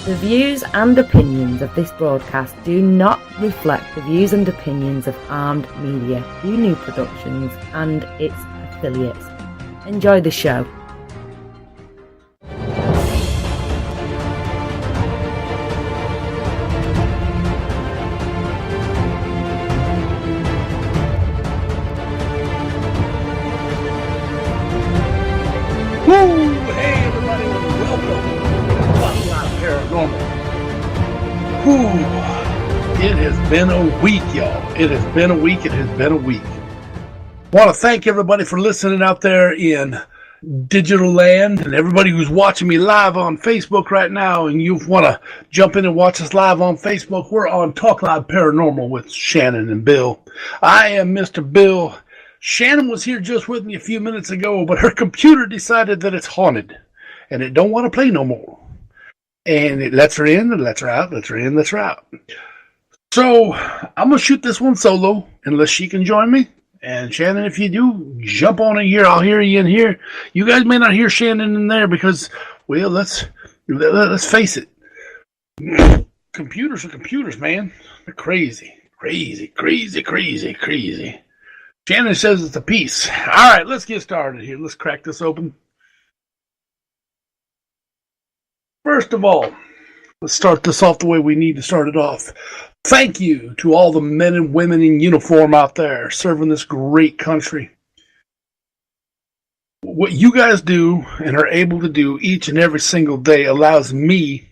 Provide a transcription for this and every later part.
The views and opinions of this broadcast do not reflect the views and opinions of Armed Media, UNU Productions and its affiliates. Enjoy the show. Hey everybody, welcome to Spotlight Paranormal. It has been a week, y'all. It has been a week. Want to thank everybody for listening out there in digital land and everybody who's watching me live on Facebook right now, and you want to jump in and watch us live on Facebook. We're on Talk Live Paranormal with Shannon and Bill. I am Mr. Bill. Shannon was here just with me a few minutes ago, but her computer decided that it's haunted and it don't want to play no more. And it lets her in and lets her out, lets her in, lets her out. So I'm going to shoot this one solo unless she can join me. And Shannon, if you do, jump on in here. I'll hear you in here. You guys may not hear Shannon in there because, well, let's face it. Computers are computers, man. They're crazy. Shannon says it's a piece. All right, let's get started here. Let's crack this open. First of all, let's start this off the way we need to start it off. Thank you to all the men and women in uniform out there serving this great country. What you guys do and are able to do each and every single day allows me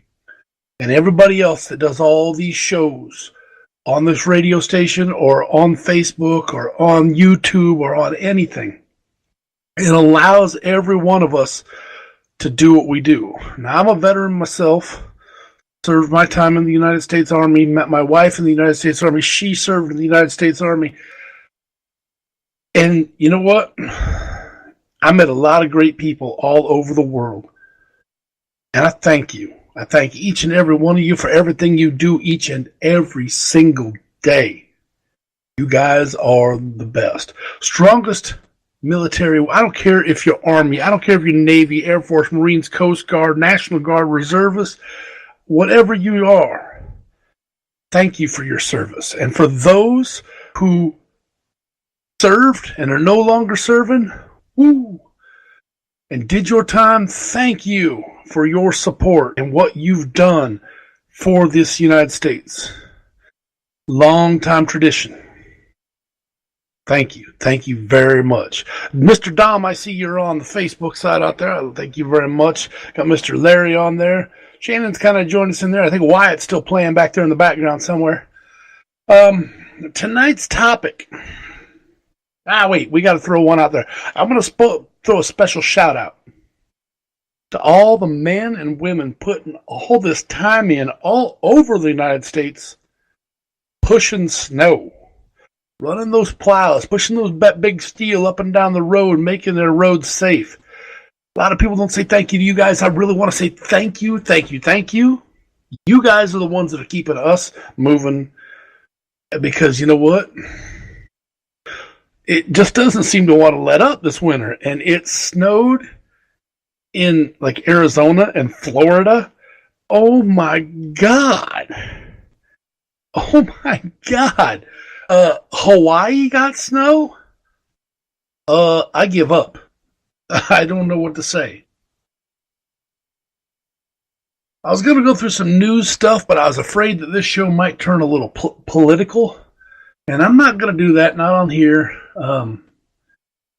and everybody else that does all these shows on this radio station or on Facebook or on YouTube or on anything. It allows every one of us to do what we do. Now, I'm a veteran myself, served my time in the United States Army, met my wife in the United States Army. She served in the United States Army. And you know what? I met a lot of great people all over the world. And I thank you. I thank each and every one of you for everything you do each and every single day. You guys are the best. Strongest military. I don't care if you're Army. I don't care if you're Navy, Air Force, Marines, Coast Guard, National Guard, Reservists. Whatever you are, thank you for your service. And for those who served and are no longer serving, and did your time, thank you for your support and what you've done for this United States. Long time tradition. Thank you. Thank you very much. Mr. Dom, I see you're on the Facebook side out there. Thank you very much. Got Mr. Larry on there. Shannon's kind of joined us in there. I think Wyatt's still playing back there in the background somewhere. Tonight's topic. Wait, we got to throw one out there. I'm going to throw a special shout out to all the men and women putting all this time in all over the United States, pushing snow, running those plows, pushing those big steel up and down the road, making their roads safe. A lot of people don't say thank you to you guys. I really want to say thank you. You guys are the ones that are keeping us moving, because you know what? It just doesn't seem to want to let up this winter. And it snowed in like Arizona and Florida. Oh my God. Hawaii got snow? I give up. I don't know what to say. I was going to go through some news stuff, but I was afraid that this show might turn a little political. And I'm not going to do that, not on here. Don't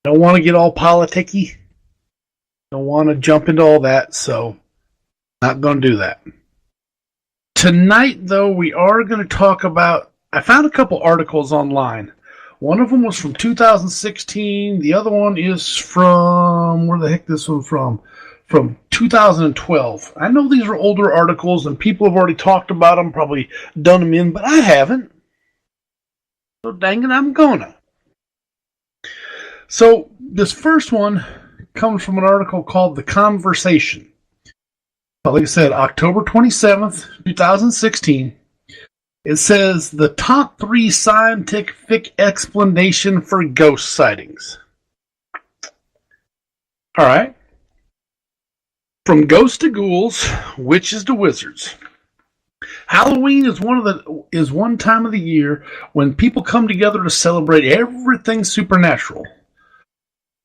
want to get all politicky. Don't want to jump into all that, so not going to do that. Tonight, though, we are going to talk about... I found a couple articles online. One of them was from 2016. The other one is from... Where the heck this one from? From 2012. I know these are older articles, and people have already talked about them, probably done them in, but I haven't. So dang it, I'm gonna. So this first one comes from an article called The Conversation. Like I said, October 27th, 2016. It says, the top 3 scientific explanation for ghost sightings. All right. From ghosts to ghouls, witches to wizards. Halloween is one time of the year when people come together to celebrate everything supernatural.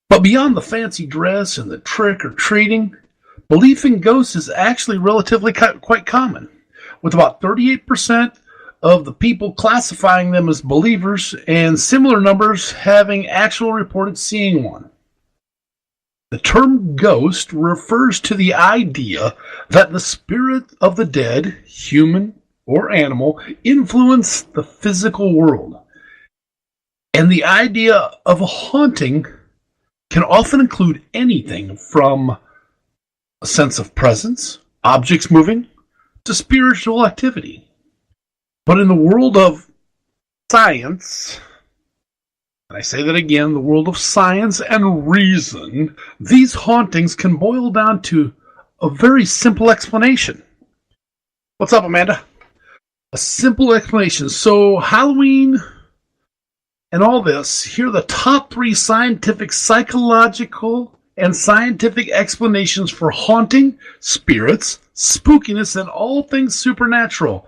But beyond the fancy dress and the trick or treating, belief in ghosts is actually relatively quite common, with about 38% of the people classifying them as believers and similar numbers having actual reported seeing one. The term ghost refers to the idea that the spirit of the dead, human or animal, influence the physical world. And the idea of a haunting can often include anything from a sense of presence, objects moving, to spiritual activity. But in the world of science, and I say that again, the world of science and reason, these hauntings can boil down to a very simple explanation. What's up, Amanda? A simple explanation. So, Halloween and all this, here are the top 3 scientific, psychological, and scientific explanations for haunting, spirits, spookiness, and all things supernatural.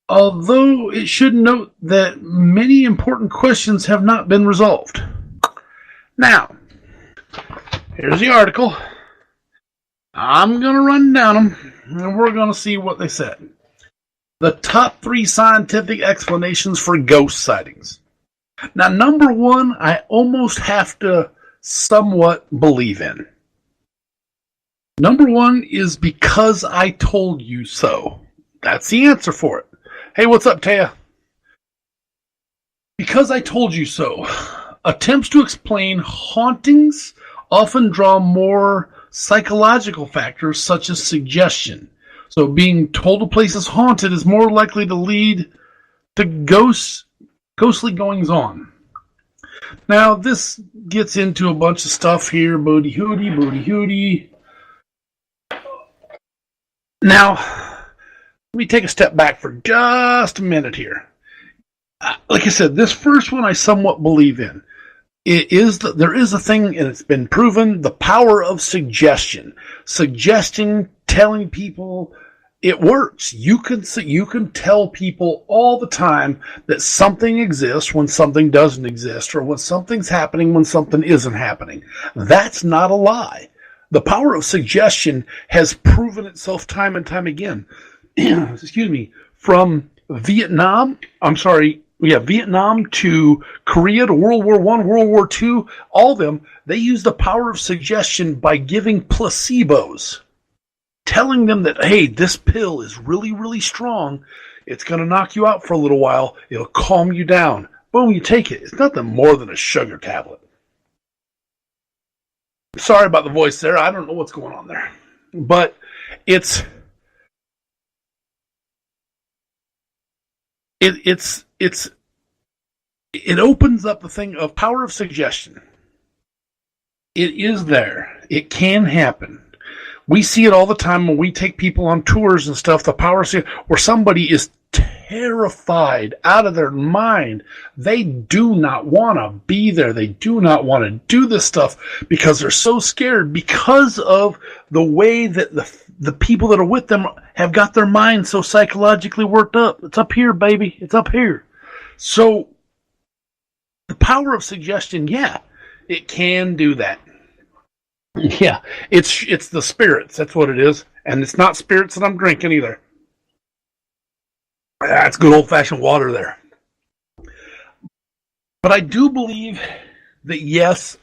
Although it should note that many important questions have not been resolved. Now, here's the article. I'm going to run down them, and we're going to see what they said. The top 3 scientific explanations for ghost sightings. Now, number 1, I almost have to somewhat believe in. Number 1 is because I told you so. That's the answer for it. Hey, what's up, Taya? Because I told you so. Attempts to explain hauntings often draw more psychological factors such as suggestion. So being told a place is haunted is more likely to lead to ghostly goings-on. Now, this gets into a bunch of stuff here. Booty hooty. Now, let me take a step back for just a minute here. Like I said, this first one I somewhat believe in. There is a thing, and it's been proven, the power of suggestion. Suggesting, telling people, it works. You can tell people all the time that something exists when something doesn't exist, or when something's happening when something isn't happening. That's not a lie. The power of suggestion has proven itself time and time again. Excuse me, from Vietnam to Korea to World War I, World War II, all of them, they use the power of suggestion by giving placebos, telling them that, hey, this pill is really, really strong. It's going to knock you out for a little while. It'll calm you down. Boom, you take it. It's nothing more than a sugar tablet. Sorry about the voice there. I don't know what's going on there. But it opens up the thing of power of suggestion. It is there. It can happen. We see it all the time when we take people on tours and stuff, the power of suggestion, where somebody is terrified out of their mind. They do not want to be there. They do not want to do this stuff because they're so scared because of the way that the people that are with them have got their minds so psychologically worked up. It's up here, baby. It's up here. So the power of suggestion, yeah, it can do that. Yeah, it's the spirits. That's what it is. And it's not spirits that I'm drinking either. That's good old-fashioned water there. But I do believe that, yes,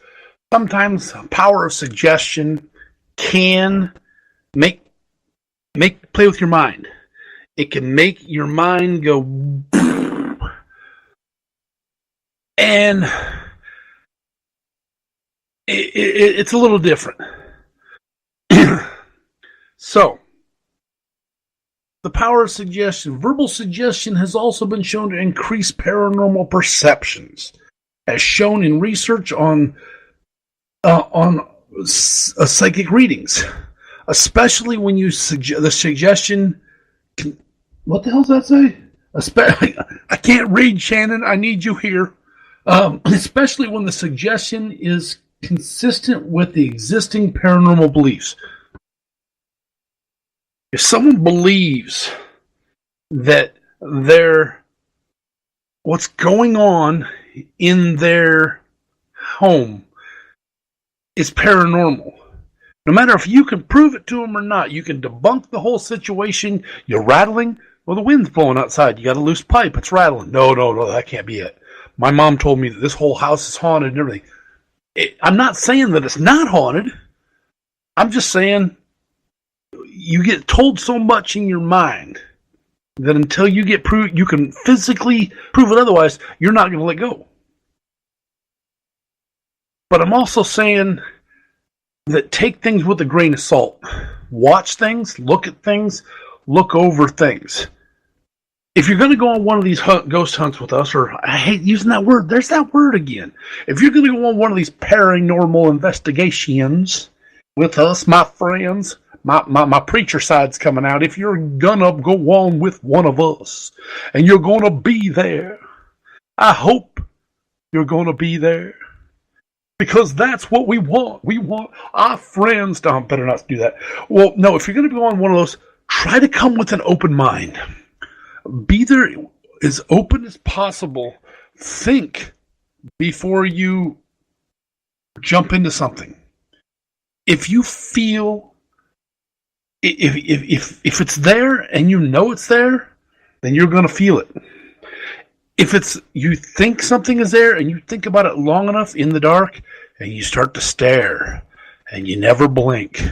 sometimes power of suggestion can play with your mind. It can make your mind go, and it's a little different. So, the power of suggestion. Verbal suggestion has also been shown to increase paranormal perceptions, as shown in research on psychic readings, especially when you the suggestion. What the hell does that say? I can't read, Shannon. I need you here. Especially when the suggestion is consistent with the existing paranormal beliefs. If someone believes that what's going on in their home is paranormal, no matter if you can prove it to them or not, you can debunk the whole situation. You're rattling. Well, the wind's blowing outside. You got a loose pipe. It's rattling. No, that can't be it. My mom told me that this whole house is haunted and everything. I'm not saying that it's not haunted. I'm just saying you get told so much in your mind that until you get proof, you can physically prove it otherwise, you're not going to let go. But I'm also saying that take things with a grain of salt. Watch things, look at things, look over things. If you're going to go on one of these ghost hunts with us, or I hate using that word, there's that word again. If you're going to go on one of these paranormal investigations with us, my friends, my preacher side's coming out. If you're going to go on with one of us, and you're going to be there, I hope you're going to be there. Because that's what we want. We want our friends to... better not do that. Well, no, if you're going to go on one of those, try to come with an open mind. Be there as open as possible. Think before you jump into something. If you feel... If it's there and you know it's there, then you're going to feel it. If it's you think something is there and you think about it long enough in the dark and you start to stare and you never blink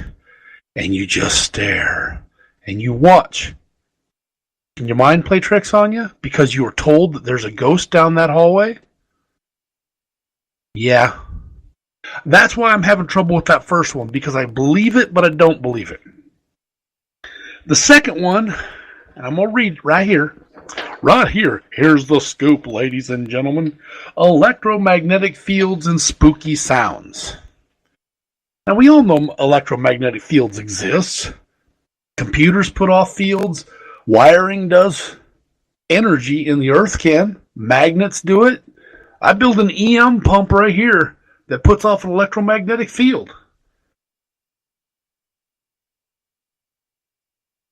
and you just stare and you watch, can your mind play tricks on you because you were told that there's a ghost down that hallway? Yeah. That's why I'm having trouble with that first one, because I believe it, but I don't believe it. The second one, and I'm going to read right here. Right here. Here's the scoop, ladies and gentlemen. Electromagnetic fields and spooky sounds. Now, we all know electromagnetic fields exist. Computers put off fields. Wiring does. Energy in the earth can. Magnets do it. I build an EM pump right here that puts off an electromagnetic field.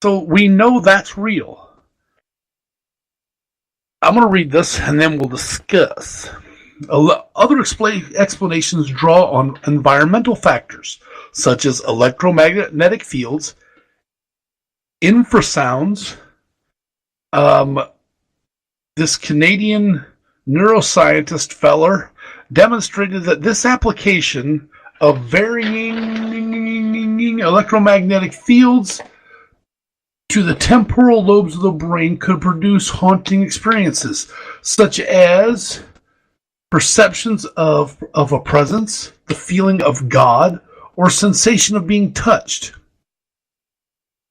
So we know that's real. I'm going to read this and then we'll discuss. Other explanations draw on environmental factors such as electromagnetic fields, infrasounds. This Canadian neuroscientist feller demonstrated that this application of varying electromagnetic fields to the temporal lobes of the brain could produce haunting experiences, such as perceptions of a presence, the feeling of God, or sensation of being touched.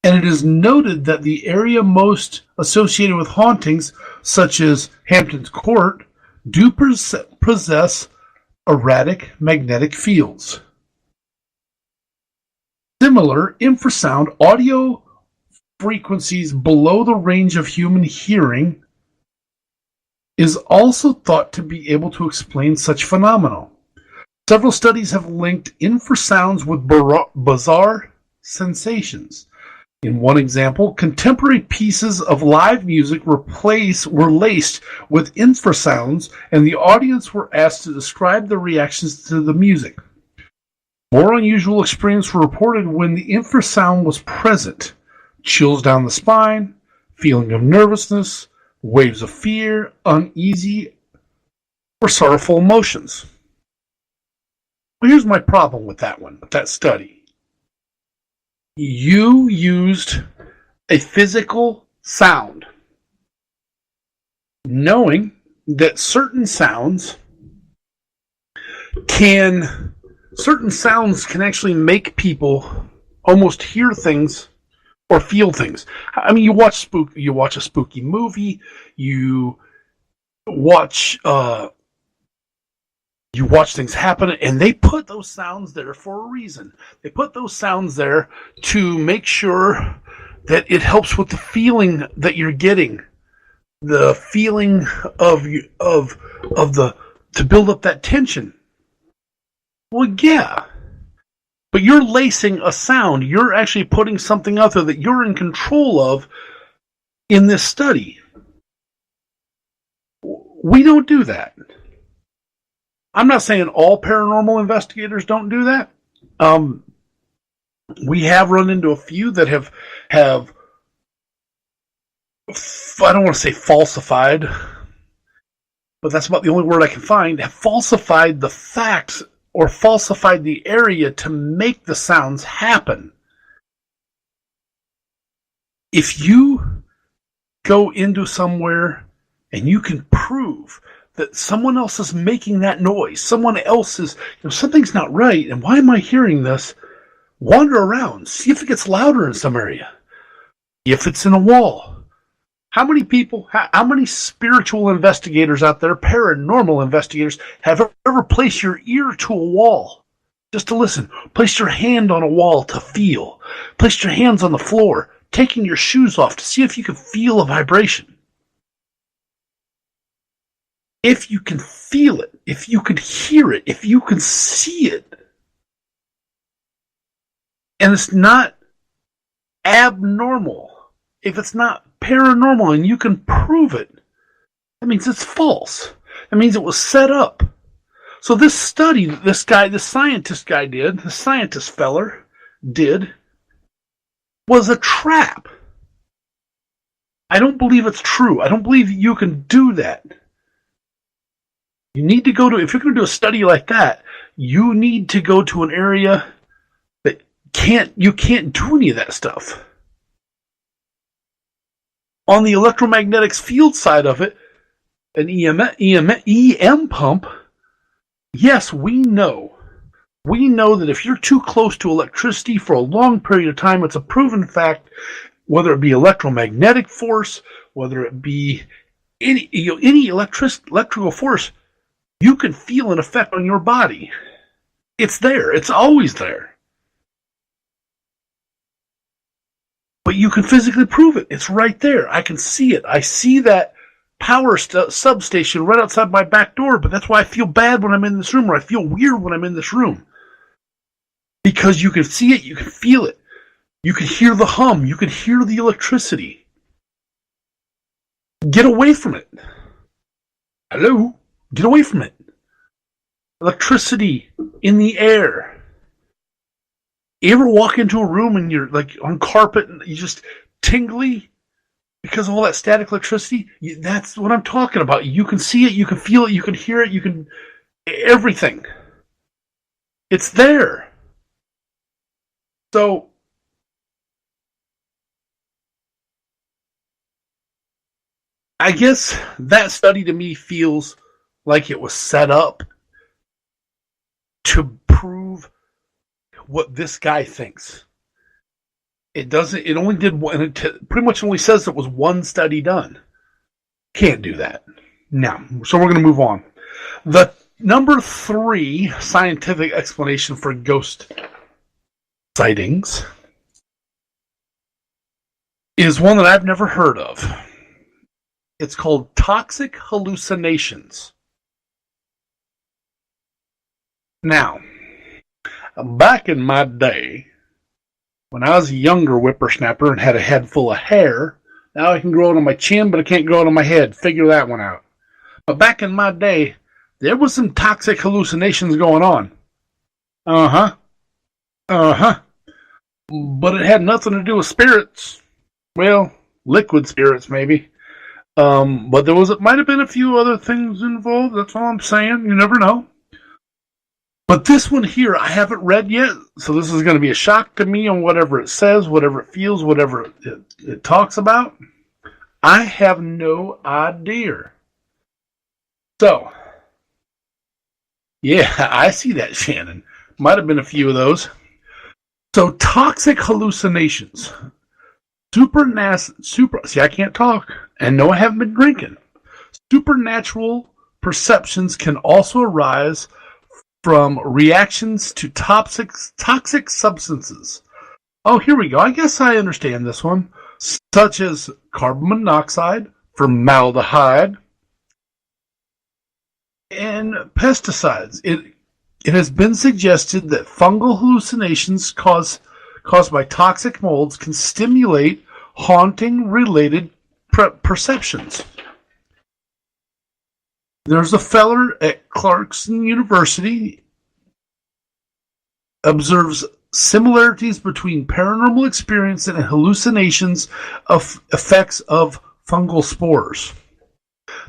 And it is noted that the area most associated with hauntings, such as Hampton's Court, do possess erratic magnetic fields. Similar infrasound audio frequencies below the range of human hearing is also thought to be able to explain such phenomena. Several studies have linked infrasounds with bizarre sensations. In one example, contemporary pieces of live music were laced with infrasounds, and the audience were asked to describe their reactions to the music. More unusual experiences were reported when the infrasound was present. Chills down the spine, feeling of nervousness, waves of fear, uneasy, or sorrowful emotions. Well, here's my problem with that one, with that study. You used a physical sound, knowing that certain sounds can actually make people almost hear things or feel things. I mean, you watch a spooky movie, you watch things happen, and they put those sounds there for a reason. They put those sounds there to make sure that it helps with the feeling that you're getting, the feeling to build up that tension. Well, yeah. But you're lacing a sound. You're actually putting something out there that you're in control of in this study. We don't do that. I'm not saying all paranormal investigators don't do that. We have run into a few that have I don't want to say falsified, but that's about the only word I can find, have falsified the facts or falsified the area to make the sounds happen. If you go into somewhere and you can prove that someone else is making that noise, someone else is, something's not right, and why am I hearing this? Wander around, see if it gets louder in some area. If it's in a wall. How many people, how many spiritual investigators out there, paranormal investigators, have ever placed your ear to a wall just to listen? Placed your hand on a wall to feel. Placed your hands on the floor, taking your shoes off to see if you can feel a vibration. If you can feel it, if you can hear it, if you can see it, and it's not abnormal, if it's not paranormal and you can prove it, that means it's false. That means it was set up. So this study, this scientist feller did, was a trap. I don't believe it's true. I don't believe you can do that. You need to go to, if you're going to do a study like that, you need to go to an area that you can't do any of that stuff. On the electromagnetics field side of it, an EM pump, yes, we know that if you're too close to electricity for a long period of time, it's a proven fact, whether it be electromagnetic force, whether it be any electrical force, you can feel an effect on your body. It's there. It's always there. But you can physically prove it. It's right there. I can see it. I see that power substation right outside my back door, but that's why I feel bad when I'm in this room, or I feel weird when I'm in this room. Because you can see it, you can feel it. You can hear the hum, you can hear the electricity. Get away from it. Hello? Get away from it. Electricity in the air. You ever walk into a room and you're like on carpet and you just tingly because of all that static electricity? That's what I'm talking about. You can see it, you can feel it, you can hear it, you can... everything. It's there. So... I guess that study to me feels like it was set up to prove what this guy thinks. It doesn't, it only did one, it pretty much only says it was one study done. Can't do that. Now, so we're going to move on. The number 3 scientific explanation for ghost sightings is one that I've never heard of. It's called toxic hallucinations. Now, back in my day, when I was a younger whippersnapper and had a head full of hair, now I can grow it on my chin, but I can't grow it on my head. Figure that one out. But back in my day, there was some toxic hallucinations going on. Uh-huh. But it had nothing to do with spirits. Well, liquid spirits, maybe. But there might have been a few other things involved. That's all I'm saying. You never know. But this one here, I haven't read yet, so this is going to be a shock to me on whatever it says, whatever it feels, whatever it talks about. I have no idea. So, yeah, I see that, Shannon. Might have been a few of those. So, toxic hallucinations. See, I can't talk. And no, I haven't been drinking. Supernatural perceptions can also arise from reactions to toxic substances. Oh, here we go. I guess I understand this one. Such as carbon monoxide, formaldehyde, and pesticides. It has been suggested that fungal hallucinations caused by toxic molds can stimulate haunting-related perceptions. There's a fellow at Clarkson University observes similarities between paranormal experience and hallucinations of effects of fungal spores.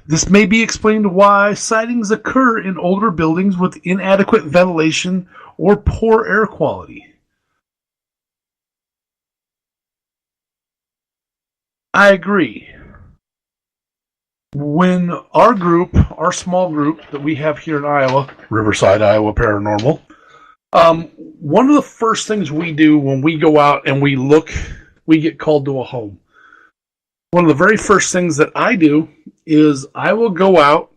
This may be explained why sightings occur in older buildings with inadequate ventilation or poor air quality. I agree. When our small group that we have here in Iowa, Riverside, Iowa Paranormal, one of the first things we do when we go out and we get called to a home. One of the very first things that I do is I will go out,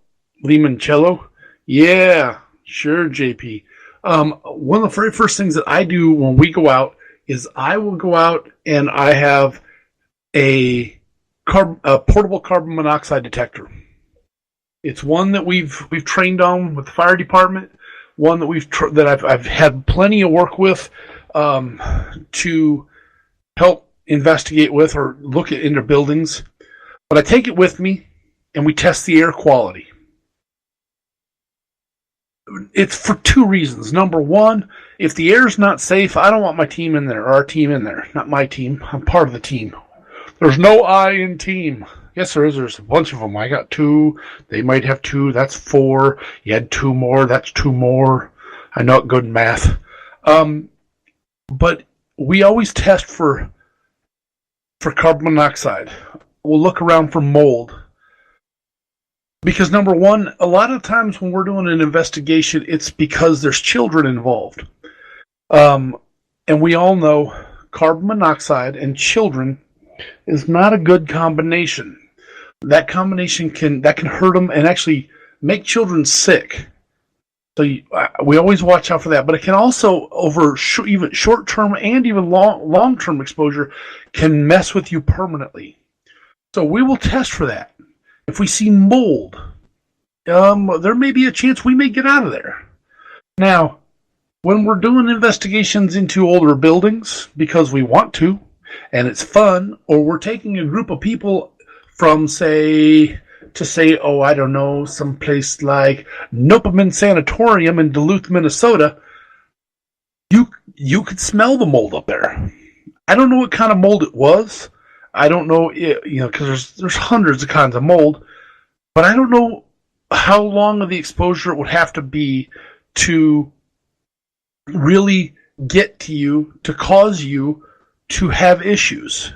Limoncello. Yeah, sure, JP. One of the very first things that I do when we go out is I will go out and I have a portable carbon monoxide detector. It's one that we've trained on with the fire department. One that I've had plenty of work with to help investigate with or look into buildings. But I take it with me and we test the air quality. It's for two reasons. Number one, if the air's not safe, I don't want my team in there, or our team in there. Not my team. I'm part of the team. There's no I in team. Yes, there is. There's a bunch of them. I got 2. They might have 2. That's 4. You had 2 more. That's 2 more. I'm not good in math. But we always test for carbon monoxide. We'll look around for mold. Because number one, a lot of times when we're doing an investigation, it's because there's children involved. And we all know carbon monoxide and children is not a good combination. That combination can hurt them and actually make children sick. So we always watch out for that. But it can also, even short-term and even long-term exposure, can mess with you permanently. So we will test for that. If we see mold, there may be a chance we may get out of there. Now, when we're doing investigations into older buildings, because we want to, and it's fun, or we're taking a group of people from, I don't know, someplace like Nopomin Sanatorium in Duluth, Minnesota, you could smell the mold up there. I don't know what kind of mold it was. I don't know, because there's hundreds of kinds of mold, but I don't know how long of the exposure it would have to be to really get to you, to cause you to have issues,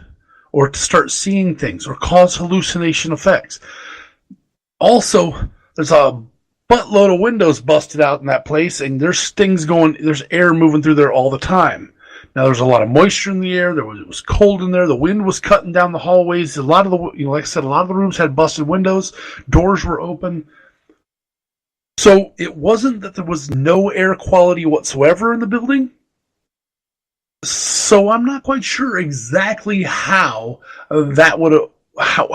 or to start seeing things, or cause hallucination effects. Also, there's a buttload of windows busted out in that place, and there's air moving through there all the time. Now, there's a lot of moisture in the air. It was cold in there. The wind was cutting down the hallways. Like I said, a lot of the rooms had busted windows. Doors were open. So it wasn't that there was no air quality whatsoever in the building. So I'm not quite sure exactly how that would have,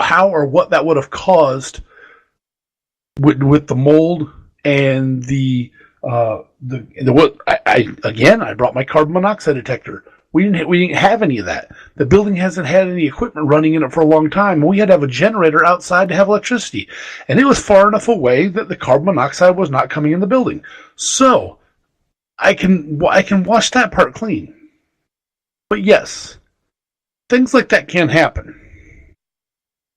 how or what that would have caused with the mold and I brought my carbon monoxide detector. We didn't have any of that. The building hasn't had any equipment running in it for a long time. We had to have a generator outside to have electricity, and it was far enough away that the carbon monoxide was not coming in the building. So I can wash that part clean. But yes, things like that can happen.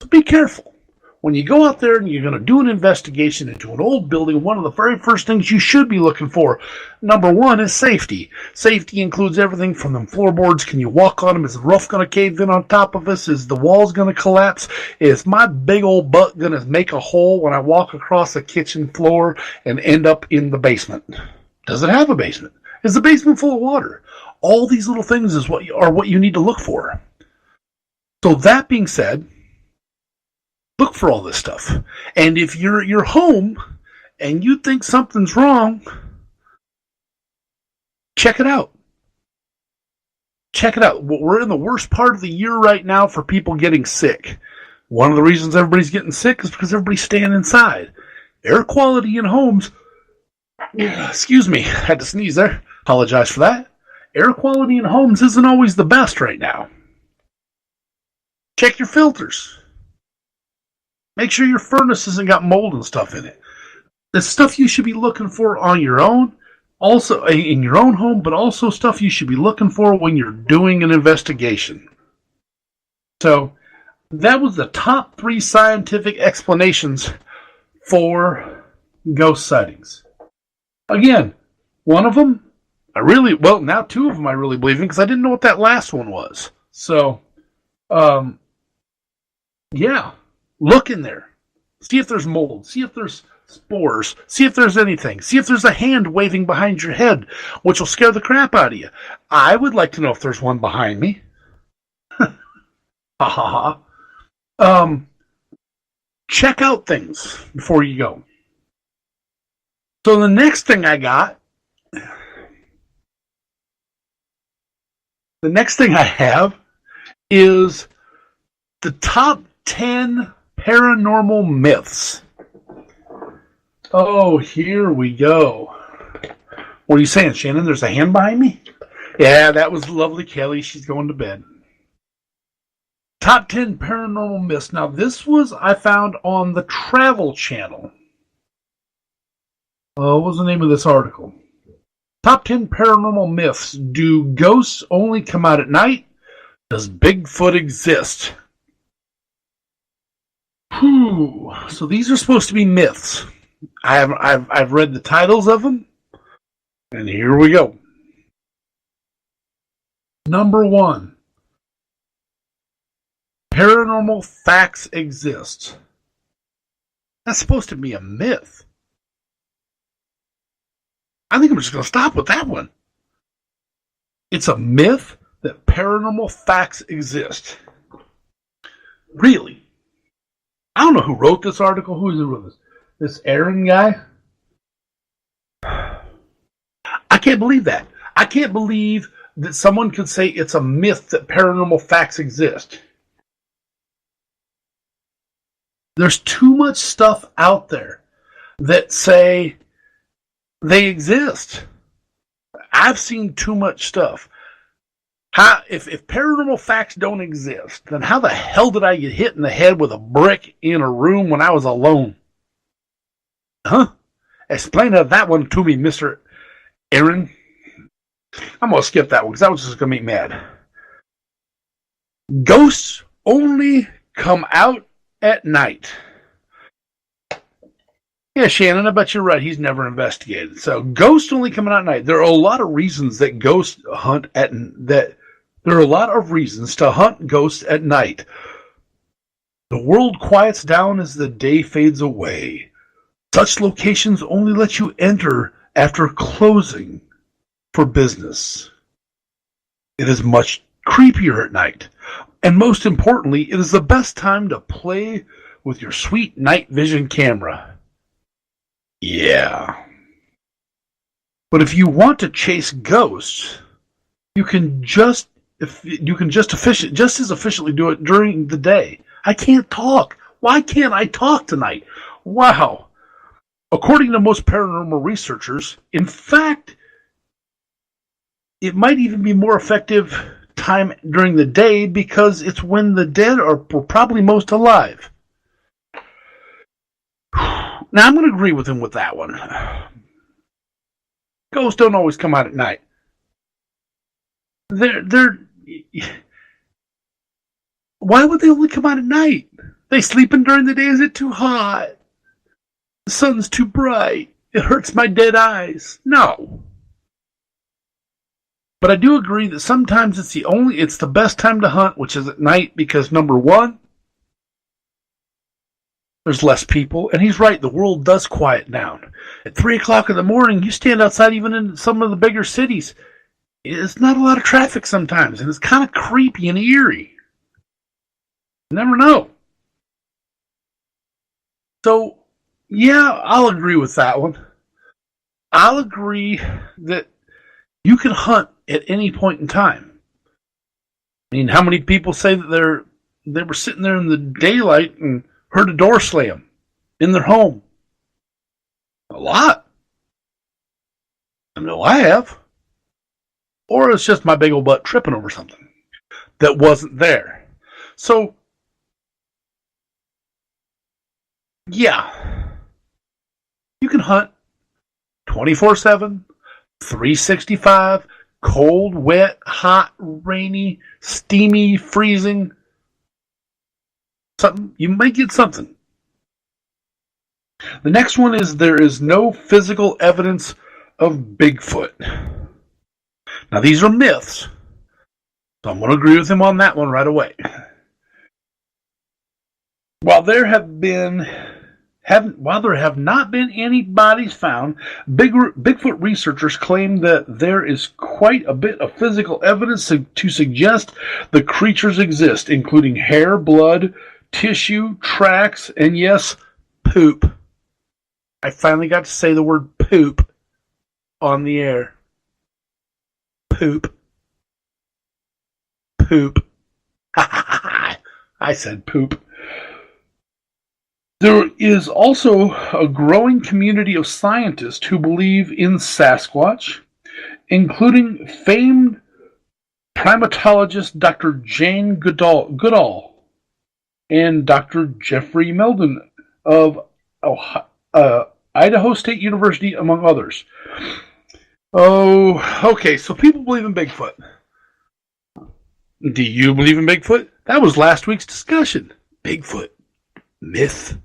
So be careful. When you go out there and you're going to do an investigation into an old building, one of the very first things you should be looking for, number one, is safety. Safety includes everything from the floorboards. Can you walk on them? Is the roof going to cave in on top of us? Is the walls going to collapse? Is my big old butt going to make a hole when I walk across the kitchen floor and end up in the basement? Does it have a basement? Is the basement full of water? All these little things is what you need to look for. So that being said, look for all this stuff. And if you're at your home and you think something's wrong, check it out. Check it out. We're in the worst part of the year right now for people getting sick. One of the reasons everybody's getting sick is because everybody's staying inside. Air quality in homes Excuse me, had to sneeze there. Apologize for that. Air quality in homes isn't always the best right now. Check your filters. Make sure your furnace hasn't got mold and stuff in it. It's stuff you should be looking for on your own, also in your own home, but also stuff you should be looking for when you're doing an investigation. So, that was the top 3 scientific explanations for ghost sightings. Again, one of them, now 2 of them I really believe in because I didn't know what that last one was. So, yeah, look in there. See if there's mold. See if there's spores. See if there's anything. See if there's a hand waving behind your head, which will scare the crap out of you. I would like to know if there's one behind me. Ha ha ha. Check out things before you go. So the next thing I have is the top 10 paranormal myths. Oh, here we go. What are you saying, Shannon? There's a hand behind me? Yeah, that was lovely Kelly. She's going to bed. Top 10 paranormal myths. Now, this was I found on the Travel Channel. What was the name of this article? Top 10 paranormal myths. Do ghosts only come out at night? Does Bigfoot exist? Whew. So these are supposed to be myths. I've read the titles of them, and here we go. Number 1. Paranormal facts exist. That's supposed to be a myth. I think I'm just going to stop with that one. It's a myth that paranormal facts exist. Really? I don't know who wrote this article. Who is it with this? This Aaron guy? I can't believe that. I can't believe that someone could say it's a myth that paranormal facts exist. There's too much stuff out there that say they exist. I've seen too much stuff. If paranormal facts don't exist, then how the hell did I get hit in the head with a brick in a room when I was alone? Huh? Explain that one to me, Mr. Aaron. I'm going to skip that one because that was just going to make me mad. Ghosts only come out at night. Yeah, Shannon, I bet you're right. He's never investigated. So ghosts only come out at night. There are a lot of reasons that ghosts hunt There are a lot of reasons to hunt ghosts at night. The world quiets down as the day fades away. Such locations only let you enter after closing for business. It is much creepier at night. And most importantly, it is the best time to play with your sweet night vision camera. Yeah. But if you want to chase ghosts, you can just as efficiently do it during the day. I can't talk. Why can't I talk tonight? Wow. According to most paranormal researchers, in fact, it might even be more effective time during the day because it's when the dead are probably most alive. Now, I'm going to agree with him with that one. Ghosts don't always come out at night. Why would they only come out at night? They sleeping during the day? Is it too hot? The sun's too bright. It hurts my dead eyes. No. But I do agree that sometimes it's the best time to hunt, which is at night, because number one, there's less people, and he's right, the world does quiet down. At 3 o'clock in the morning, you stand outside even in some of the bigger cities, it's not a lot of traffic sometimes, and it's kind of creepy and eerie. You never know. So, yeah, I'll agree with that one. I'll agree that you can hunt at any point in time. I mean, how many people say that they were sitting there in the daylight and heard a door slam in their home? A lot. No, I have. Or it's just my big old butt tripping over something that wasn't there. So, yeah, you can hunt 24/7, 365, cold, wet, hot, rainy, steamy, freezing. Something you might get something. The next one is there is no physical evidence of Bigfoot. Now these are myths, so I'm going to agree with him on that one right away. While there have not been any bodies found, Bigfoot researchers claim that there is quite a bit of physical evidence to suggest the creatures exist, including hair, blood, tissue, tracks, and yes, poop. I finally got to say the word poop on the air. Poop. Poop. I said poop. There is also a growing community of scientists who believe in Sasquatch, including famed primatologist Dr. Jane Goodall and Dr. Jeffrey Meldon of Idaho State University, among others. Oh, okay, so people believe in Bigfoot. Do you believe in Bigfoot? That was last week's discussion. Bigfoot, myth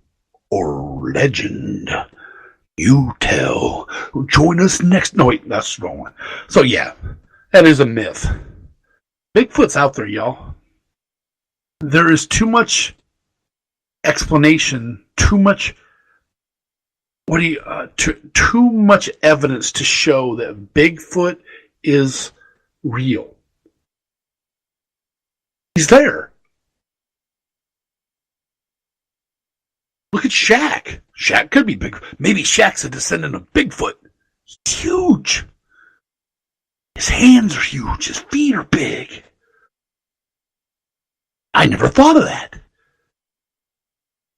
or legend? You tell. Join us next. No, wait, that's the wrong one. So, yeah, that is a myth. Bigfoot's out there, y'all. There is too explanation, too much evidence to show that Bigfoot is real. He's there. Look at Shaq. Shaq could be big. Maybe Shaq's a descendant of Bigfoot. He's huge. His hands are huge. His feet are big. I never thought of that.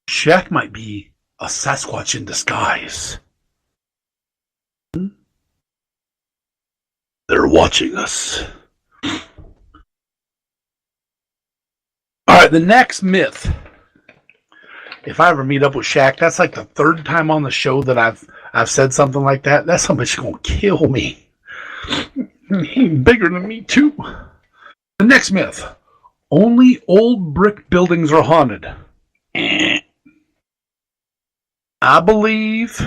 Shaq might be a Sasquatch in disguise. They're watching us. Alright, the next myth. If I ever meet up with Shaq, that's like the third time on the show that I've said something like that. That's somebody's gonna kill me. He's bigger than me too. The next myth. Only old brick buildings are haunted. I believe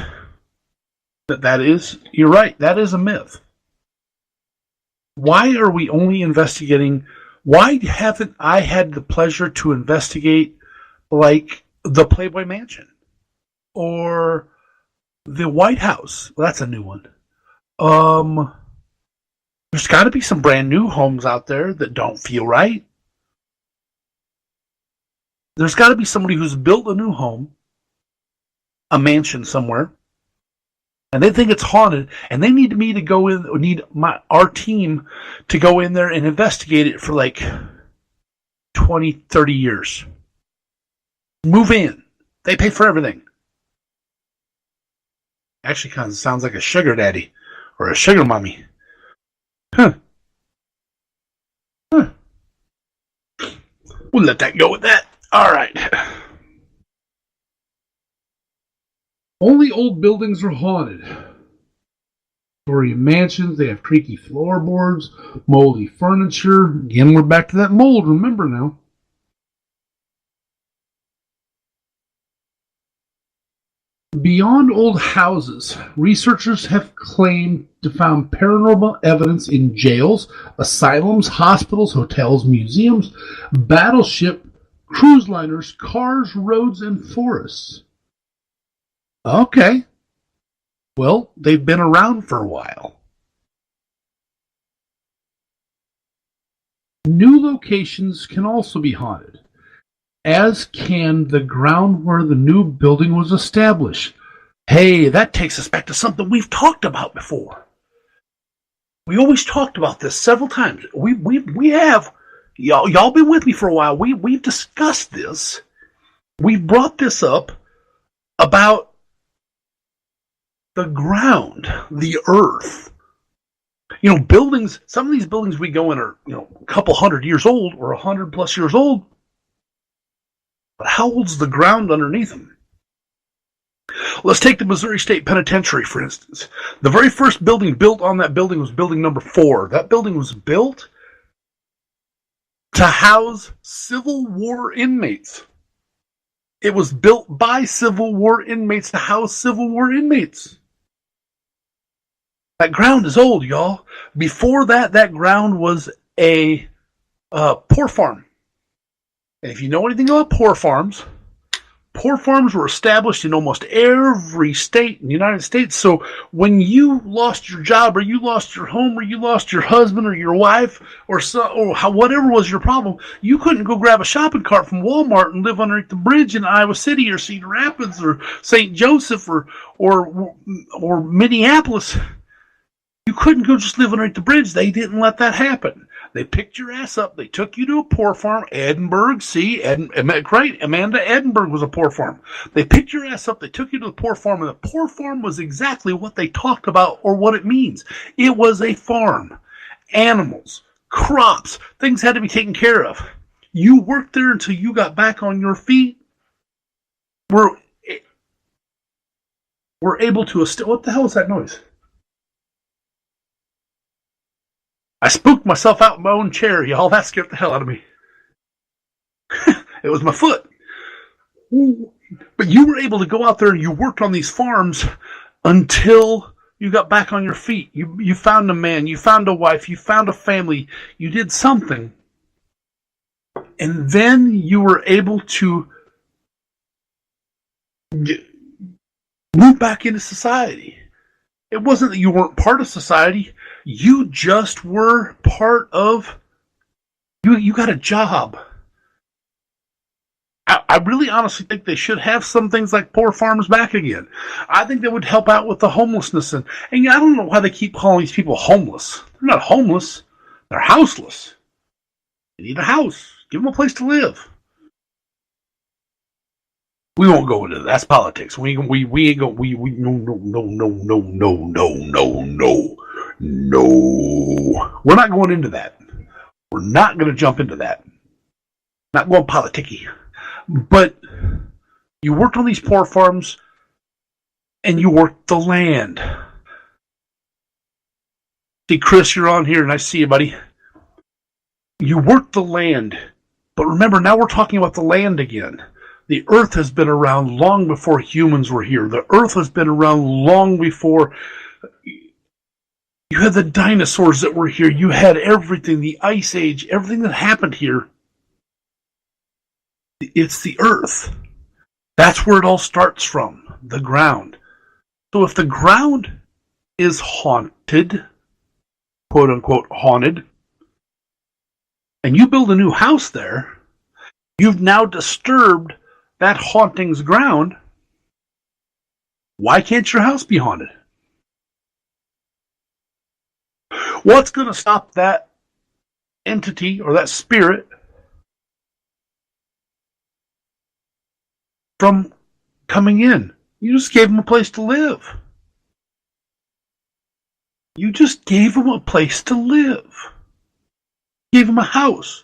that is, you're right, that is a myth. Why are we only investigating, why haven't I had the pleasure to investigate, like, the Playboy Mansion? Or the White House? Well, that's a new one. There's got to be some brand new homes out there that don't feel right. There's got to be somebody who's built a new home, a mansion somewhere, and they think it's haunted, and they need me to go in, or need our team to go in there and investigate it for like 20, 30 years. Move in. They pay for everything. Actually kind of sounds like a sugar daddy or a sugar mommy. Huh. We'll let that go with that. All right. Only old buildings are haunted. Victorian mansions, they have creaky floorboards, moldy furniture. Again, we're back to that mold, remember now. Beyond old houses, researchers have claimed to find paranormal evidence in jails, asylums, hospitals, hotels, museums, battleship, cruise liners, cars, roads, and forests. Okay. Well, they've been around for a while. New locations can also be haunted, as can the ground where the new building was established. Hey, that takes us back to something we've talked about before. We always talked about this several times. We have, y'all been with me for a while. We've discussed this. We've brought this up about the ground, the earth, Buildings, some of these buildings we go in are, a couple 100 years old or 100 plus years old. But how old's the ground underneath them? Let's take the Missouri State Penitentiary, for instance. The very first building built on that building was building number 4. That building was built to house Civil War inmates. It was built by Civil War inmates to house Civil War inmates. That ground is old, y'all. Before that, that ground was a poor farm. And if you know anything about poor farms were established in almost every state in the United States. So when you lost your job, or you lost your home, or you lost your husband or your wife, or whatever was your problem, you couldn't go grab a shopping cart from Walmart and live underneath the bridge in Iowa City or Cedar Rapids or St. Joseph or Minneapolis. You couldn't go just live underneath the bridge. They didn't let that happen. They picked your ass up. They took you to a poor farm. Edinburgh, right? Amanda, Edinburgh was a poor farm. They picked your ass up. They took you to the poor farm, and the poor farm was exactly what they talked about or what it means. It was a farm. Animals, crops, things had to be taken care of. You worked there until you got back on your feet. We're able to... What the hell is that noise? I spooked myself out in my own chair, y'all. That scared the hell out of me. It was my foot. But you were able to go out there and you worked on these farms until you got back on your feet. You found a man, you found a wife, you found a family, you did something. And then you were able to move back into society. It wasn't that you weren't part of society. You just were part of... You got a job. I really honestly think they should have some things like poor farms back again. I think that would help out with the homelessness. And I don't know why they keep calling these people homeless. They're not homeless. They're houseless. They need a house. Give them a place to live. We won't go into that. That's politics. We ain't go. No. We're not going into that. We're not going to jump into that. Not going politicky. But you worked on these poor farms, and you worked the land. See, Chris, you're on here, and I see you, buddy. You worked the land. But remember, now we're talking about the land again. The earth has been around long before humans were here. The earth has been around long before... You had the dinosaurs that were here. You had everything, the Ice Age, everything that happened here. It's the earth. That's where it all starts from, the ground. So if the ground is haunted, quote unquote haunted, and you build a new house there, you've now disturbed that haunting's ground. Why can't your house be haunted? What's going to stop that entity or that spirit from coming in? You just gave them a place to live. You just gave them a place to live. Gave them a house.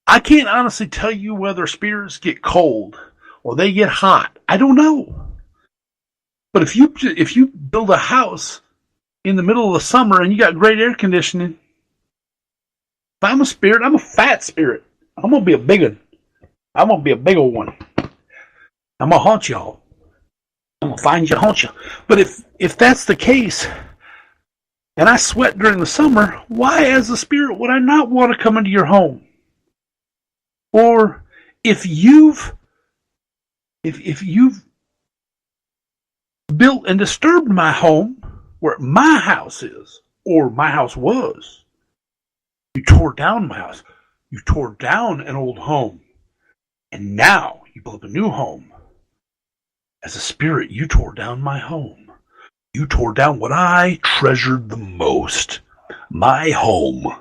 I can't honestly tell you whether spirits get cold or they get hot. I don't know. But if you build a house in the middle of the summer and you got great air conditioning, if I'm a spirit, I'm a fat spirit. I'm going to be a big one. I'm going to be a big old one. I'm going to haunt y'all. I'm going to find you, haunt you. But if that's the case, and I sweat during the summer, why as a spirit would I not want to come into your home? Or if you've built and disturbed my home, where my house is, or my house was, you tore down my house. You tore down an old home. And now you built a new home. As a spirit, you tore down my home. You tore down what I treasured the most. My home.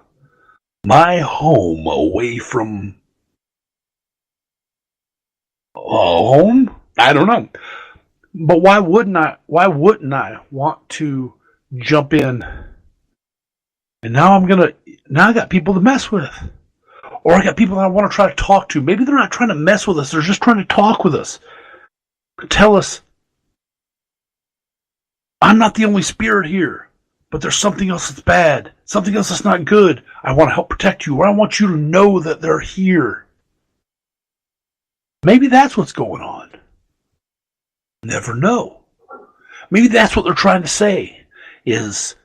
My home away from... home? I don't know. But why wouldn't I want to jump in And now I got people to mess with. Or I got people that I want to try to talk to. Maybe they're not trying to mess with us. They're just trying to talk with us. Tell us, I'm not the only spirit here, but there's something else that's bad. Something else that's not good. I want to help protect you. Or I want you to know that they're here. Maybe that's what's going on. Never know. Maybe that's what they're trying to say, is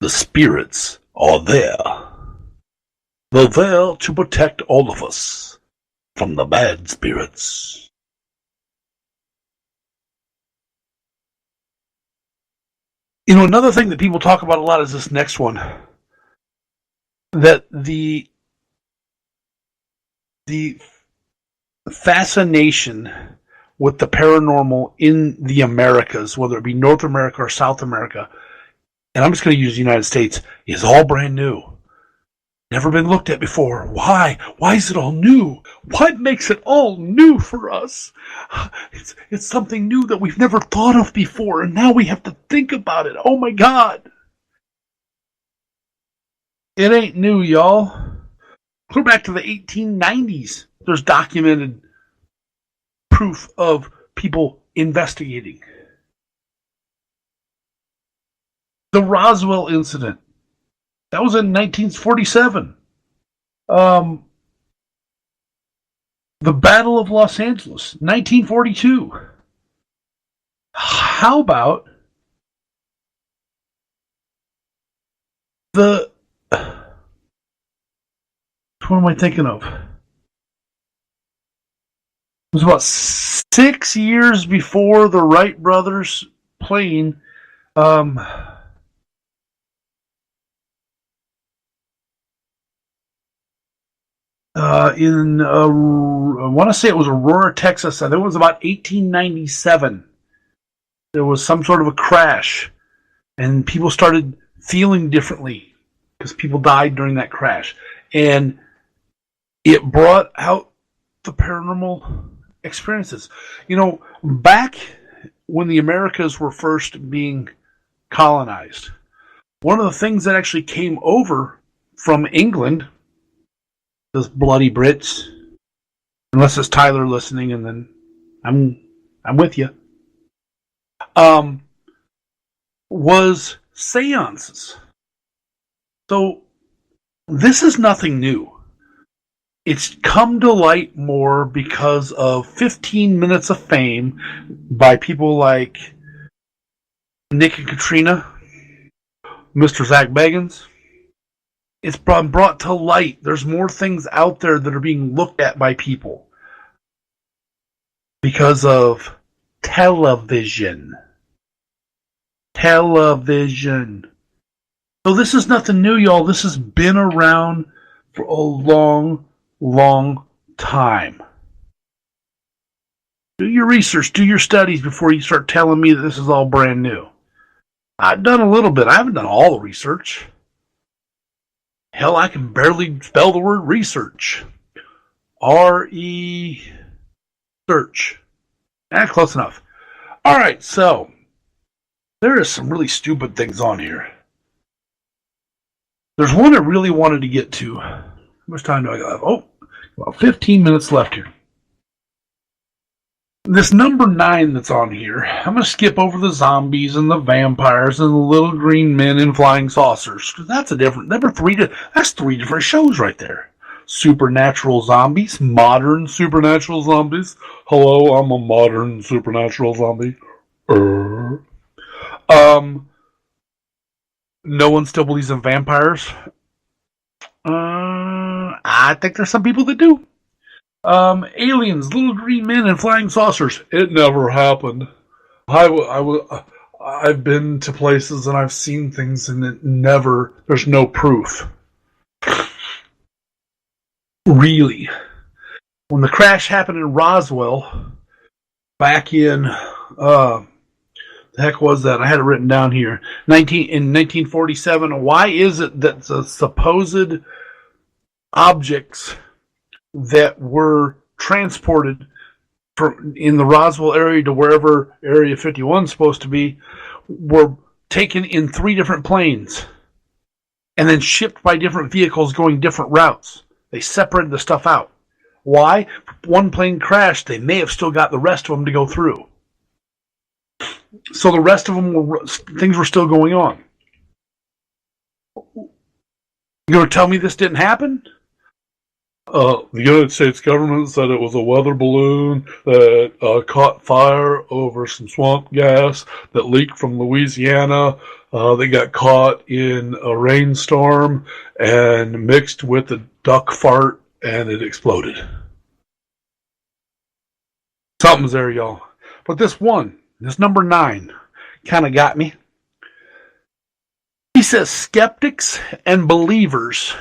the spirits are there. They're there to protect all of us from the bad spirits. You know, another thing that people talk about a lot is this next one. That the fascination with the paranormal in the Americas, whether it be North America or South America, and I'm just going to use the United States, is all brand new. Never been looked at before. Why? Why is it all new? What makes it all new for us? It's something new that we've never thought of before, and now we have to think about it. Oh my God. It ain't new, y'all. Go back to the 1890s. There's documented proof of people investigating. The Roswell incident. That was in 1947. The Battle of Los Angeles, 1942. How about what am I thinking of? It was about 6 years before the Wright brothers plane. I want to say it was Aurora, Texas. I think it was about 1897. There was some sort of a crash, and people started feeling differently because people died during that crash. And it brought out the paranormal experiences. You know, back when the Americas were first being colonized, one of the things that actually came over from England, those bloody Brits, unless it's Tyler listening, and then I'm with you, was seances. So this is nothing new. It's come to light more because of 15 Minutes of Fame by people like Nick and Katrina, Mr. Zach Bagans. It's been brought to light. There's more things out there that are being looked at by people because of television. Television. So this is nothing new, y'all. This has been around for a long, long time. Do your research, do your studies before you start telling me that this is all brand new. I've done a little bit. I haven't done all the research. Hell, I can barely spell the word research. R-E search. Close enough. All right, so there is some really stupid things on here. There's one I really wanted to get to. How much time do I got? Oh, about 15 minutes left here. This number 9 that's on here, I'm going to skip over the zombies and the vampires and the little green men in flying saucers. That's a different, that's 3 different shows right there. Supernatural zombies, modern supernatural zombies. Hello, I'm a modern supernatural zombie. No one still believes in vampires. I think there's some people that do. Aliens, little green men, and flying saucers. It never happened. I've been to places and I've seen things, and there's no proof. Really. When the crash happened in Roswell, back in, the heck was that? I had it written down here. In 1947, why is it that the supposed objects that were transported in the Roswell area to wherever Area 51 is supposed to be were taken in 3 different planes? and then shipped by different vehicles going different routes. They separated the stuff out. Why? One plane crashed. They may have still got the rest of them to go through. So the rest of them things were still going on. You're going to tell me this didn't happen? The United States government said it was a weather balloon that caught fire over some swamp gas that leaked from Louisiana. They got caught in a rainstorm and mixed with the duck fart, and it exploded. Something's there, y'all. But this number 9, kind of got me. He says skeptics and believers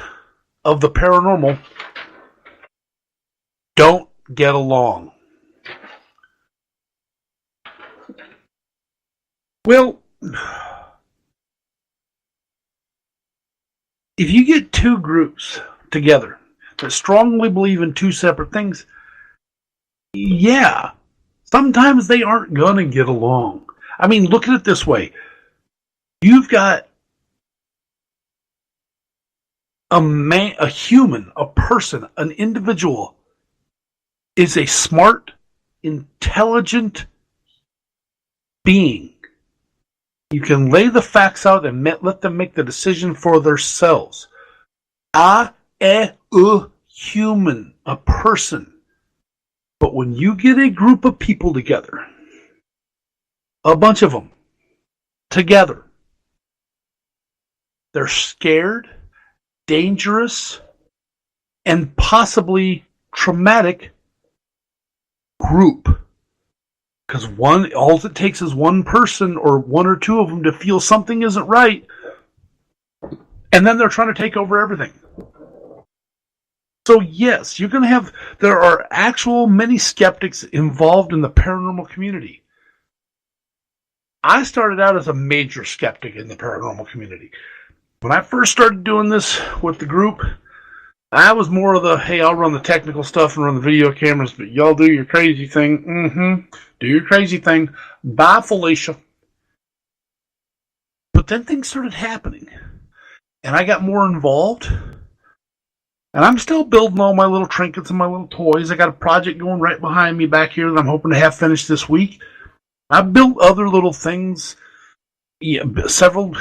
of the paranormal don't get along. Well, if you get two groups together that strongly believe in two separate things, yeah, sometimes they aren't going to get along. I mean, look at it this way. You've got a human, a person, an individual is a smart, intelligent being. You can lay the facts out and let them make the decision for themselves. A human, a person. But when you get a group of people together, a bunch of them, together, they're scared, dangerous, and possibly traumatic group. Because all it takes is one person or one or two of them to feel something isn't right, and then they're trying to take over everything. So yes, there are actual many skeptics involved in the paranormal community. I started out as a major skeptic in the paranormal community. When I first started doing this with the group, I was more of the, hey, I'll run the technical stuff and run the video cameras, but y'all do your crazy thing. Do your crazy thing. Bye, Felicia. But then things started happening, and I got more involved. And I'm still building all my little trinkets and my little toys. I got a project going right behind me back here that I'm hoping to have finished this week. I've built other little things, several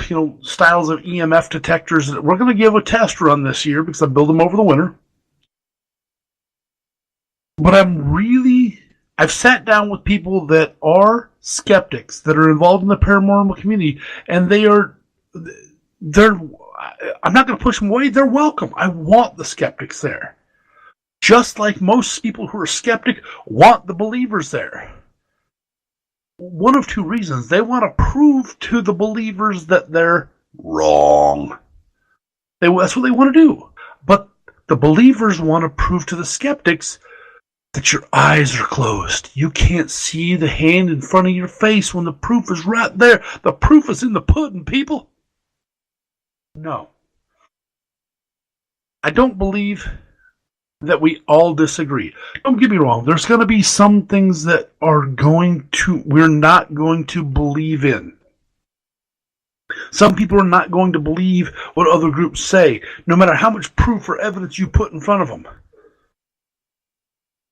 styles of EMF detectors that we're going to give a test run this year because I built them over the winter. But I've sat down with people that are skeptics that are involved in the paranormal community, and they're I'm not going to push them away. They're welcome. I want the skeptics there. Just like most people who are skeptic want the believers there. One of two reasons. They want to prove to the believers that they're wrong. That's what they want to do. But the believers want to prove to the skeptics that your eyes are closed. You can't see the hand in front of your face when the proof is right there. The proof is in the pudding, people. No. I don't believe that we all disagree. Don't get me wrong. There's going to be some things that we're not going to believe in. Some people are not going to believe what other groups say, no matter how much proof or evidence you put in front of them.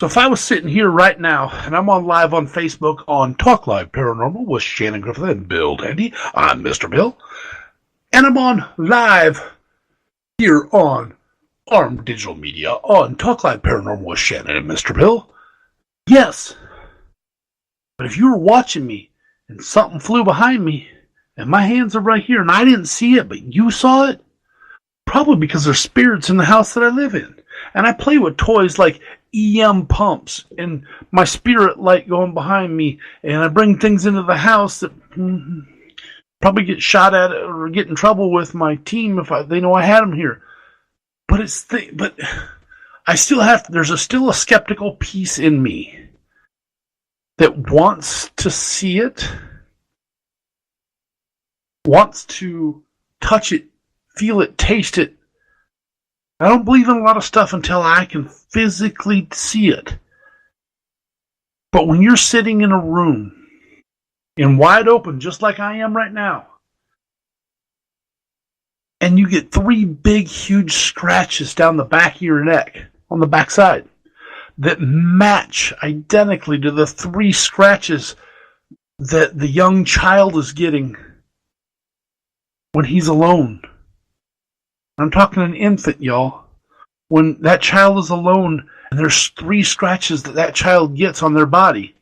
So if I was sitting here right now, and I'm on live on Facebook on Talk Live Paranormal with Shannon Griffith and Bill Dandy, I'm Mr. Bill, and I'm on live here on Armed Digital Media on Talk Live Paranormal with Shannon and Mr. Bill. Yes. But if you were watching me and something flew behind me and my hands are right here and I didn't see it, but you saw it, probably because there's spirits in the house that I live in. And I play with toys like EM pumps and my spirit light going behind me, and I bring things into the house that probably get shot at or get in trouble with my team if they know I had them here. But I still there's still a skeptical piece in me that wants to see it, wants to touch it, feel it, taste it. I don't believe in a lot of stuff until I can physically see it. But when you're sitting in a room, in wide open, just like I am right now, and you get 3 big, huge scratches down the back of your neck, on the backside, that match identically to the 3 scratches that the young child is getting when he's alone. I'm talking an infant, y'all. When that child is alone, and there's 3 scratches that child gets on their body,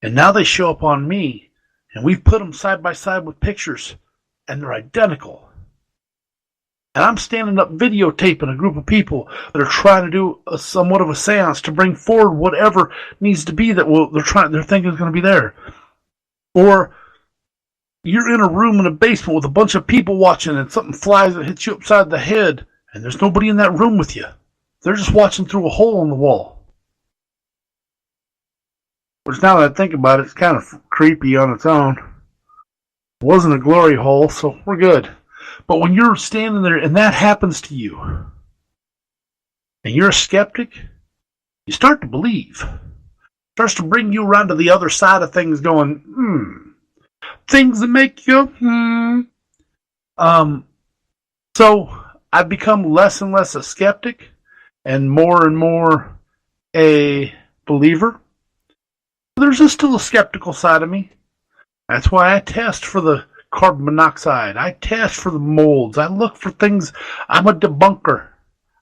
and now they show up on me, and we've put them side by side with pictures, and they're identical. And I'm standing up videotaping a group of people that are trying to do somewhat of a seance to bring forward whatever needs to be that they're thinking is going to be there. Or you're in a room in a basement with a bunch of people watching, and something flies and hits you upside the head, and there's nobody in that room with you. They're just watching through a hole in the wall. Which, now that I think about it, it's kind of creepy on its own. It wasn't a glory hole, so we're good. But when you're standing there and that happens to you, and you're a skeptic, you start to believe. It starts to bring you around to the other side of things going, things that make you, So I've become less and less a skeptic and more a believer. There's still a skeptical side of me. That's why I test for the carbon monoxide. I test for the molds. I look for things. I'm a debunker.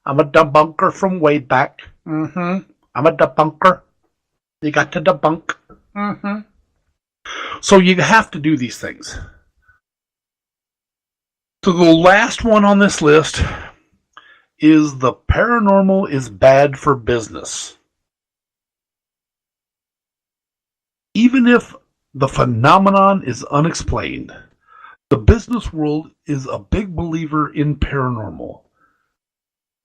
I'm a debunker from way back. I'm a debunker. You got to debunk. So you have to do these things. So the last one on this list is the paranormal is bad for business. Even if the phenomenon is unexplained, the business world is a big believer in paranormal.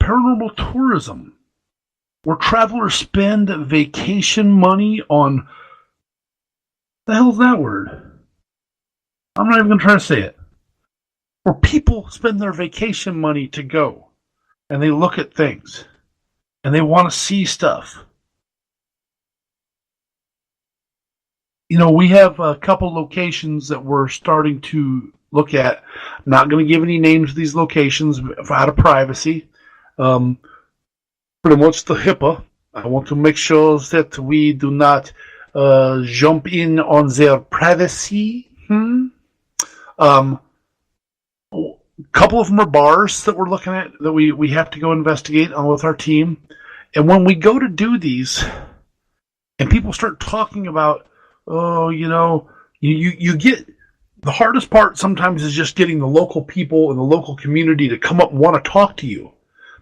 Paranormal tourism, where travelers spend vacation money on... The hell's that word? I'm not even going to try to say it. Where people spend their vacation money to go, and they look at things, and they want to see stuff. You know, we have a couple locations that we're starting to look at. I'm not going to give any names to these locations out of privacy. Pretty much the HIPAA. I want to make sure that we do not jump in on their privacy. A couple of them are bars that we're looking at that we have to go investigate on with our team. And when we go to do these, and people start talking about, you get the hardest part sometimes is just getting the local people in the local community to come up and want to talk to you.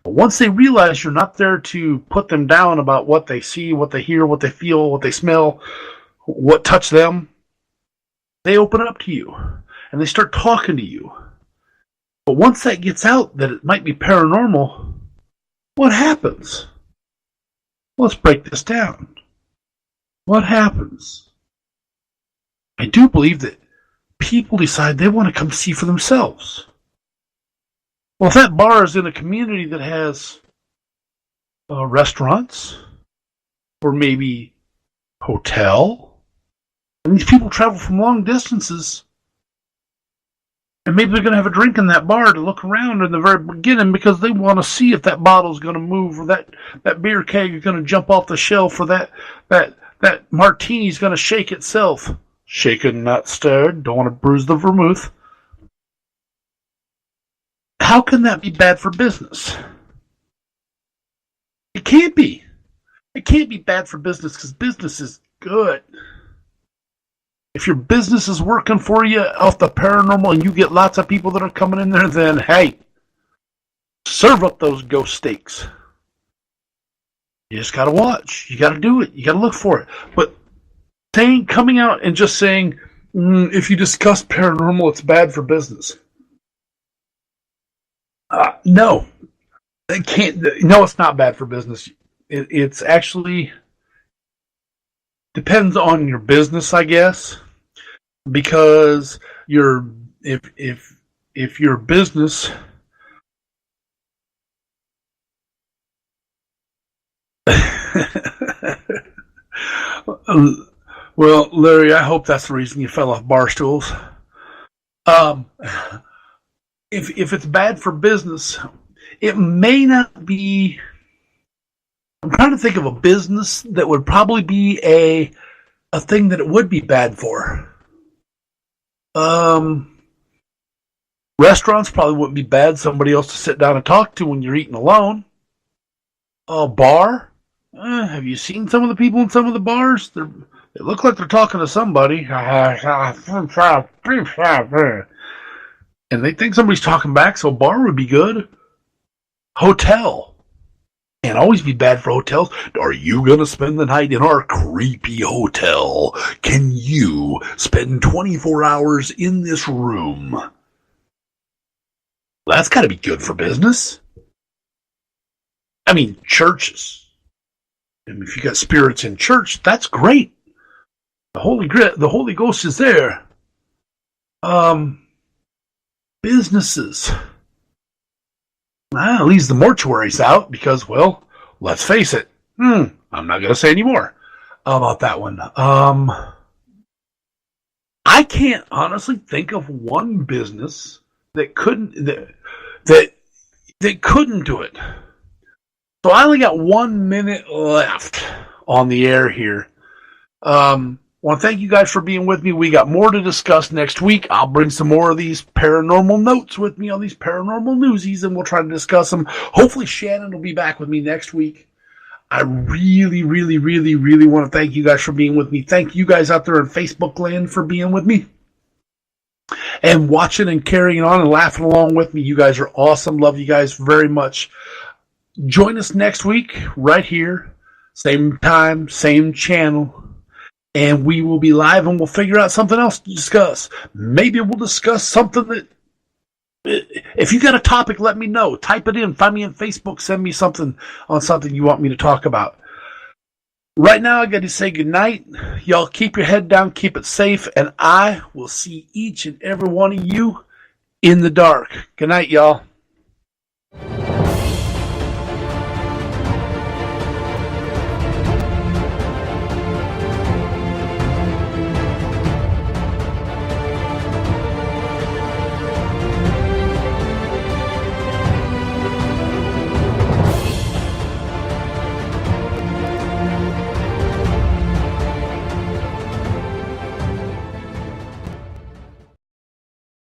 But once they realize you're not there to put them down about what they see, what they hear, what they feel, what they smell, what touched them, they open up to you and they start talking to you. But once that gets out that it might be paranormal, what happens? Let's break this down. What happens? I do believe that people decide they want to come see for themselves. Well, if that bar is in a community that has restaurants, or maybe hotel, and these people travel from long distances, and maybe they're going to have a drink in that bar to look around in the very beginning because they want to see if that bottle's going to move, or that beer keg is going to jump off the shelf, or that martini's going to shake itself. Shaken, not stirred. Don't want to bruise the vermouth. How can that be bad for business? It can't be. It can't be bad for business because business is good. If your business is working for you off the paranormal and you get lots of people that are coming in there, then hey, serve up those ghost steaks. You just got to watch. You got to do it. You got to look for it. But coming out and just saying, if you discuss paranormal, it's bad for business. No. It can't. No, it's not bad for business. It's actually depends on your business, I guess, because if your business well, Larry, I hope that's the reason you fell off bar stools. if it's bad for business, it may not be. I'm trying to think of a business that would probably be a thing that it would be bad for. Restaurants probably wouldn't be bad. Somebody else to sit down and talk to when you're eating alone. A bar? Have you seen some of the people in some of the bars? They look like they're talking to somebody. And they think somebody's talking back, so a bar would be good. Hotel. Can't always be bad for hotels. Are you going to spend the night in our creepy hotel? Can you spend 24 hours in this room? Well, that's got to be good for business. I mean, churches. And if you got spirits in church, that's great. The Holy Ghost is there. Businesses. Leaves the mortuaries out because, well, let's face it. I'm not going to say any more about that one. I can't honestly think of one business that couldn't that couldn't do it. So I only got 1 minute left on the air here. Want to thank you guys for being with me. We got more to discuss next week. I'll bring some more of these paranormal notes with me on these paranormal newsies, and we'll try to discuss them. Hopefully Shannon will be back with me next week. I really, really, really, really want to thank you guys for being with me. Thank you guys out there in Facebook land for being with me and watching and carrying on and laughing along with me. You guys are awesome. Love you guys very much. Join us next week right here. Same time, same channel. And we will be live and we'll figure out something else to discuss. Maybe we'll discuss something that, if you got a topic, let me know. Type it in. Find me on Facebook. Send me something on something you want me to talk about. Right now, I got to say goodnight. Y'all keep your head down. Keep it safe. And I will see each and every one of you in the dark. Good night, y'all.